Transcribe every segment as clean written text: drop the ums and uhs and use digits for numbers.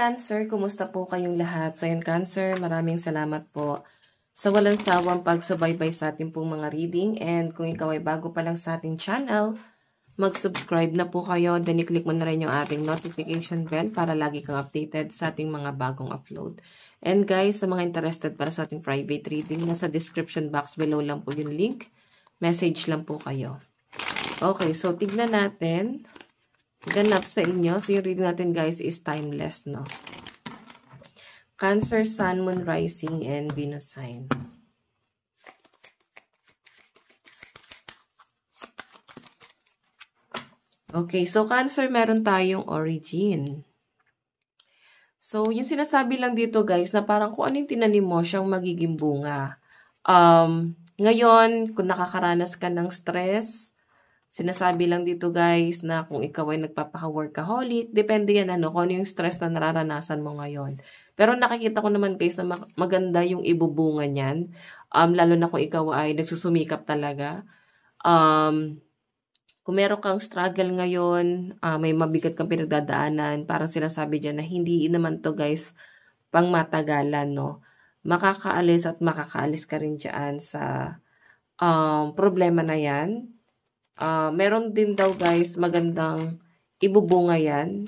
Cancer, kumusta po kayong lahat? So yun, Cancer, maraming salamat po sa walang sawang pagsubaybay sa ating pong mga reading. And kung ikaw ay bago pa lang sa ating channel, mag-subscribe na po kayo. Then i-click mo na rin yung ating notification bell para lagi kang updated sa ating mga bagong upload. And guys, sa mga interested para sa ating private reading, nasa description box below lang po yung link. Message lang po kayo. Okay, so tignan natin. Ganap sa inyo. So, yung reading natin, guys, is timeless, no? Cancer, Sun, Moon, Rising, and Venus sign. Okay, so Cancer, meron tayong origin. So, yung sinasabi lang dito, guys, na parang kung ano yung tinanim mo, siyang magiging bunga. Ngayon, kung nakakaranas ka ng stress, sinasabi lang dito guys na kung ikaw ay nagpapaka-workaholic, depende yan kung ano yung stress na nararanasan mo ngayon. Pero nakikita ko naman guys na maganda yung ibubunga niyan. Lalo na kung ikaw ay nagsusumikap talaga. Kung meron kang struggle ngayon, may mabigat kang pinagdadaanan, parang sinasabi dyan na hindi naman to guys pang matagalan, no? Makakaalis at makakaalis ka rin dyan sa problema na yan. Meron din daw guys magandang ibubunga yan.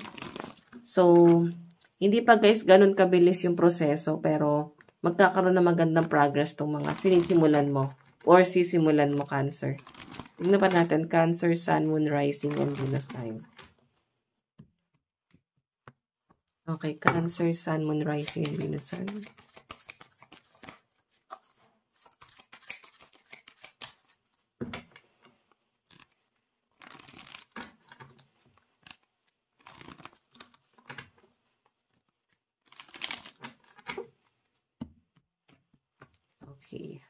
So, hindi pa guys ganun kabilis yung proseso pero magkakaroon na magandang progress tong mga sinisimulan mo or sisimulan mo, Cancer. Tignan pa natin, Cancer, Sun, Moon, Rising, and Venus sign. Okay, Cancer, Sun, Moon, Rising, and Venus sign. Okay.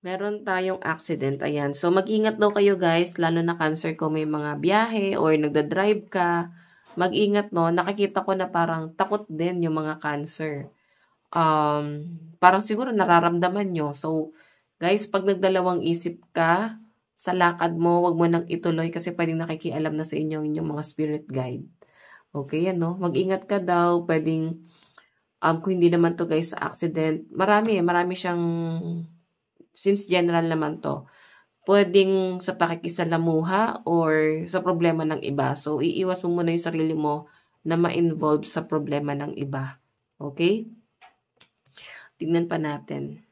Meron tayong accident. Ayan. So, mag-ingat daw kayo guys. Lalo na Cancer kung may mga biyahe or nagda-drive ka. Mag-ingat no. Nakikita ko na parang takot din yung mga Cancer. Parang siguro nararamdaman nyo. So, guys, pag nagdalawang isip ka sa lakad mo, wag mo nang ituloy kasi pwedeng nakikialam na sa inyo inyong mga spirit guide. Okay, yan no. Mag-ingat ka daw. Pwedeng kung hindi naman to guys sa accident, marami siyang, since general naman to, pwedeng sa pakikisalamuha or sa problema ng iba. So, iiwas mo muna yung sarili mo na ma-involve sa problema ng iba. Okay? Tignan pa natin.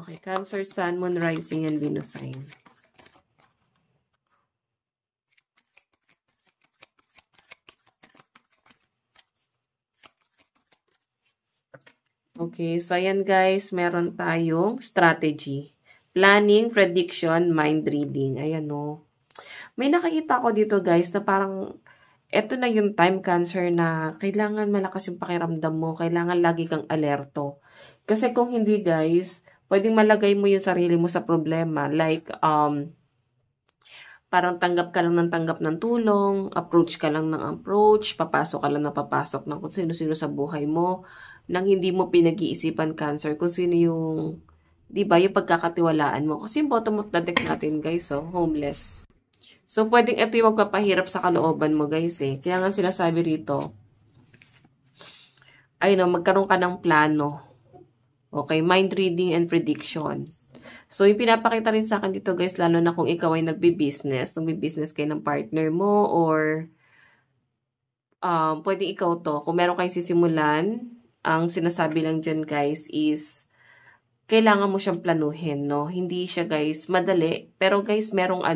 Okay, Cancer, Sun, Moon, Rising, and Venus sign. Okay, so ayan guys, meron tayong strategy. Planning, prediction, mind reading. Ayan no. May nakikita ko dito guys na parang eto na yung time, Cancer, na kailangan malakas yung pakiramdam mo. Kailangan lagi kang alerto. Kasi kung hindi guys, pwedeng malagay mo yung sarili mo sa problema. Like, parang tanggap ka lang ng tulong, approach ka lang ng approach, papasok ka lang ng papasok ng kung sino-sino sa buhay mo, nang hindi mo pinag-iisipan, Cancer, kung sino yung, di ba, yung pagkakatiwalaan mo. Kasi yung bottom of the deck natin, guys, homeless. So, pwedeng ito yung magpapahirap sa kalooban mo, guys, Kaya nga sinasabi rito, ay no, magkaroon ka ng plano. Okay, mind reading and prediction. So, yung pinapakita rin sa akin dito, guys, lalo na kung ikaw ay nagbi-business kayo ng partner mo, or pwedeng ikaw to. Kung meron kayong sisimulan, ang sinasabi lang dyan, guys, is kailangan mo siyang planuhin, no? Hindi siya, guys, madali. Pero, guys, merong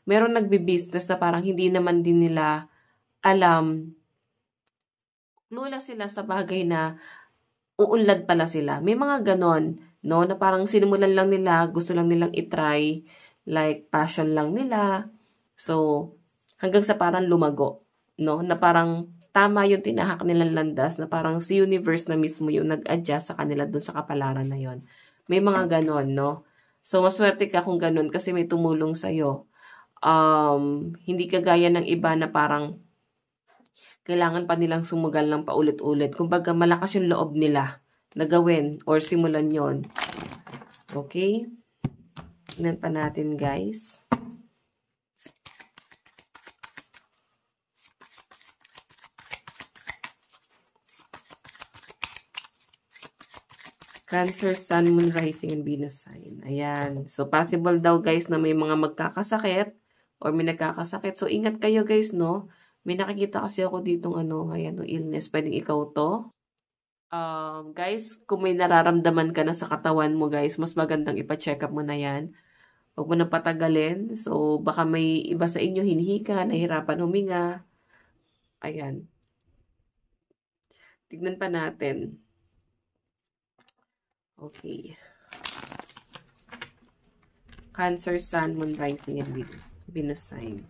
merong nagbi-business na parang hindi naman din nila alam. Lula sila sa bagay na uunlad pala sila. May mga ganon, no? Na parang sinimulan lang nila, gusto lang nilang itry, like passion lang nila. So, hanggang sa parang lumago, no? Na parang tama yung tinahak nilang landas, na parang si universe na mismo yung nag-adjust sa kanila dun sa kapalaran na yon. May mga ganon, no? So, maswerte ka kung ganon kasi may tumulong sa'yo. Hindi kagaya ng iba na parang kailangan pa nilang sumugal ng paulit-ulit. Kumbaga, malakas yung loob nila na gawin or simulan yon. Okay? Tignan pa natin, guys. Cancer, Sun, Moon, Rising, and Venus sign. Ayan. So, possible daw, guys, na may mga magkakasakit or may nagkakasakit. So, ingat kayo, guys, no? May nakikita kasi ako ditong ayan, illness. Pwedeng ikaw to. Guys, kung may nararamdaman ka na sa katawan mo, guys, mas magandang ipa-check up mo na yan. Huwag mo na patagalin. So, baka may iba sa inyo hinihika, nahihirapan huminga. Ayan. Tignan pa natin. Okay. Cancer, Sun, Moon, Rising, and Venus sign.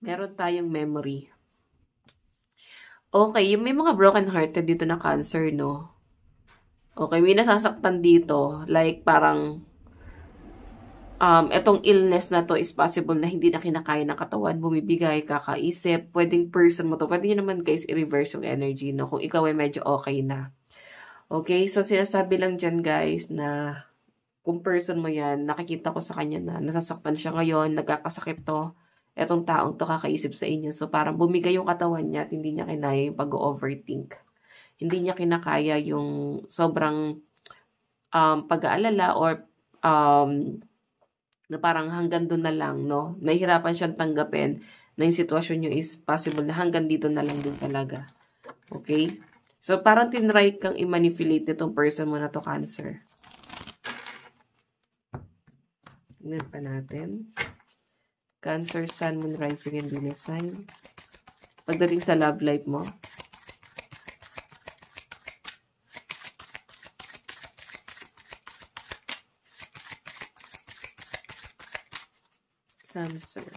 Meron tayong memory. Okay, yung may mga broken-hearted dito na Cancer, no? Okay, may nasasaktan dito. Like, parang, etong illness na to is possible na hindi na kinakaya ng katawan, bumibigay, kakaisip, pwedeng person mo to. Pwede nyo naman, guys, i-reverse yung energy, no? Kung ikaw ay medyo okay na. Okay, so sinasabi lang dyan, guys, na kung person mo yan, nakikita ko sa kanya na nasasaktan siya ngayon, nagkakasakit to, etong taong to kakaisip sa inyo. So, parang bumigay yung katawan niya at hindi niya kinaya yung pag-overthink. Hindi niya kinakaya yung sobrang pag-aalala or na parang hanggang doon na lang, no? Nahihirapan siyang tanggapin na yung sitwasyon niyo is possible na hanggang dito na lang din talaga. Okay? So, parang tinry kang i-manipulate itong person mo na to, Cancer. Tingnan pa natin. Cancer, Sun, Moon, Rising, and Venus sign. Pagdating sa love life mo. Cancer.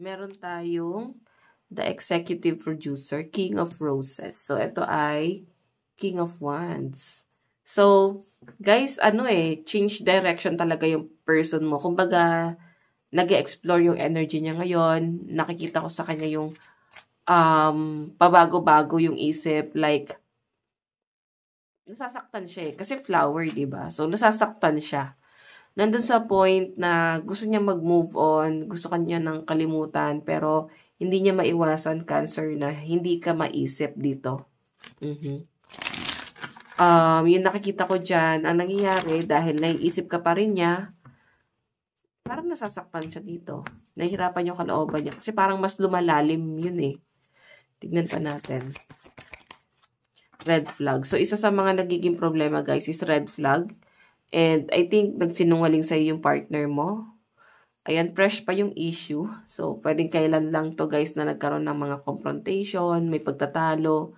Meron tayong the executive producer, King of Roses. So, ito ay King of Wands. So, guys, change direction talaga yung person mo. Kumbaga, nag-explore yung energy niya ngayon. Nakikita ko sa kanya yung pabago-bago yung isip. Like, nasasaktan siya eh. Kasi flower, diba? So, nasasaktan siya. Nandun sa point na gusto niya mag-move on. Gusto kanya ng kalimutan. Pero, hindi niya maiwasan, Cancer, na hindi ka maisip dito. Yung nakikita ko dyan, ang nangyayari dahil naiisip ka pa rin niya, parang nasasaktan siya dito. Nahihirapan yung kalooban niya. Kasi parang mas lumalalim yun eh. Tignan pa natin. Red flag. So, isa sa mga nagiging problema, guys, is red flag. And I think nagsinungaling sa'yo yung partner mo. Ayan, fresh pa yung issue. So, pwedeng kailan lang to, guys, na nagkaroon ng mga confrontation, may pagtatalo.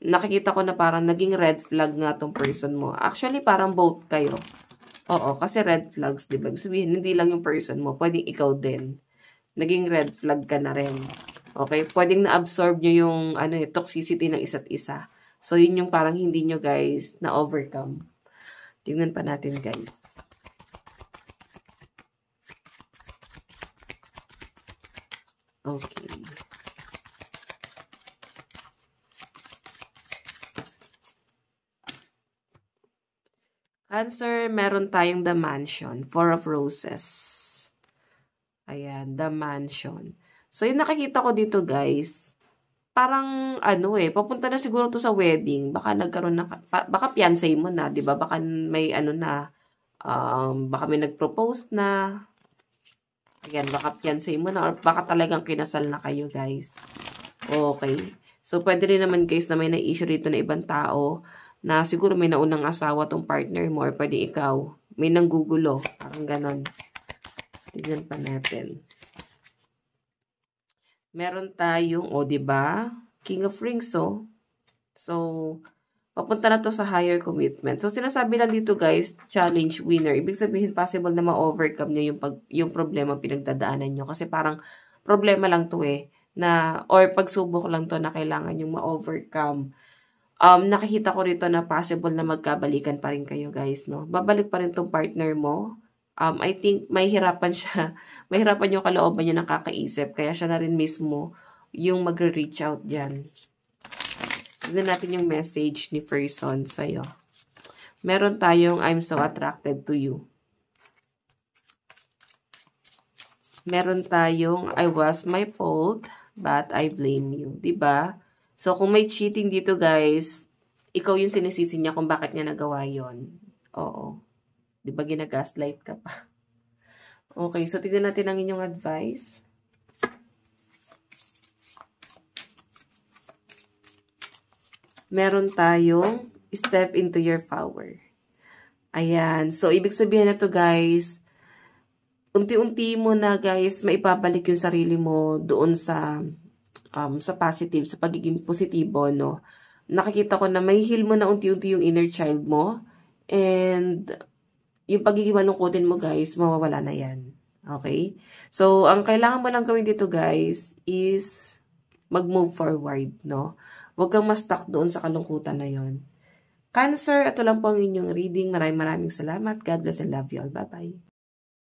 Nakikita ko na parang naging red flag nga tong person mo. Actually, parang both kayo. Oo, kasi red flags, diba? Sabihin, hindi lang yung person mo, pwedeng ikaw din. Naging red flag ka na rin. Okay? Pwedeng na-absorb nyo yung toxicity ng isa't isa. So, yun yung parang hindi nyo, guys, na-overcome. Tingnan pa natin, guys. Okay. Cancer, meron tayong The Mansion. Four of Roses. Ayan, The Mansion. So, yung nakikita ko dito, guys, parang, papunta na siguro to sa wedding. Baka nagkaroon na, baka fiancé mo na, di ba? Baka may baka may nag-propose na. Ayan, baka fiancé mo na, or baka talagang kinasal na kayo, guys. Okay. So, pwede rin naman, guys, na may na-issue rito na ibang tao, na siguro may naunang asawa tong partner mo, or pwede ikaw. May nanggugulo. Parang ganon. Tignan pa natin. Meron tayong, diba? King of Rings, So, Papunta na to sa higher commitment. So, sinasabi lang dito guys, challenge winner. Ibig sabihin, possible na ma-overcome nyo yung problema pinagdadaanan nyo. Kasi parang problema lang to or pagsubok lang to na kailangan yung ma-overcome. Nakikita ko rito na possible na magkabalikan pa rin kayo guys, no? Babalik pa rin tong partner mo. I think may hirapan siya. May hirapan yung kalooban niya nakakaisip. Kaya siya na rin mismo yung magre-reach out dyan. Tignan natin yung message ni person sa'yo. Meron tayong I'm so attracted to you. Meron tayong I was my fault, but I blame you. Diba? So, kung may cheating dito, guys, ikaw yung sinisisi niya kung bakit niya nagawa yon. Oo. Diba ginagaslight ka pa? Okay, so tignan natin ang inyong advice. Meron tayong step into your power. Ayan. So, ibig sabihin na to guys, unti-unti mo na guys, maipabalik yung sarili mo doon sa positive, sa pagiging positibo, no? Nakikita ko na may heal mo na unti-unti yung inner child mo. And, yung pagiging malungkutin mo guys, mawawala na yan. Okay? So, ang kailangan mo lang gawin dito guys is mag-move forward, no? Huwag kang ma-stuck doon sa kalungkutan na yon. Cancer, ito lang po ang inyong reading. Maraming salamat. God bless and love you all. Bye-bye.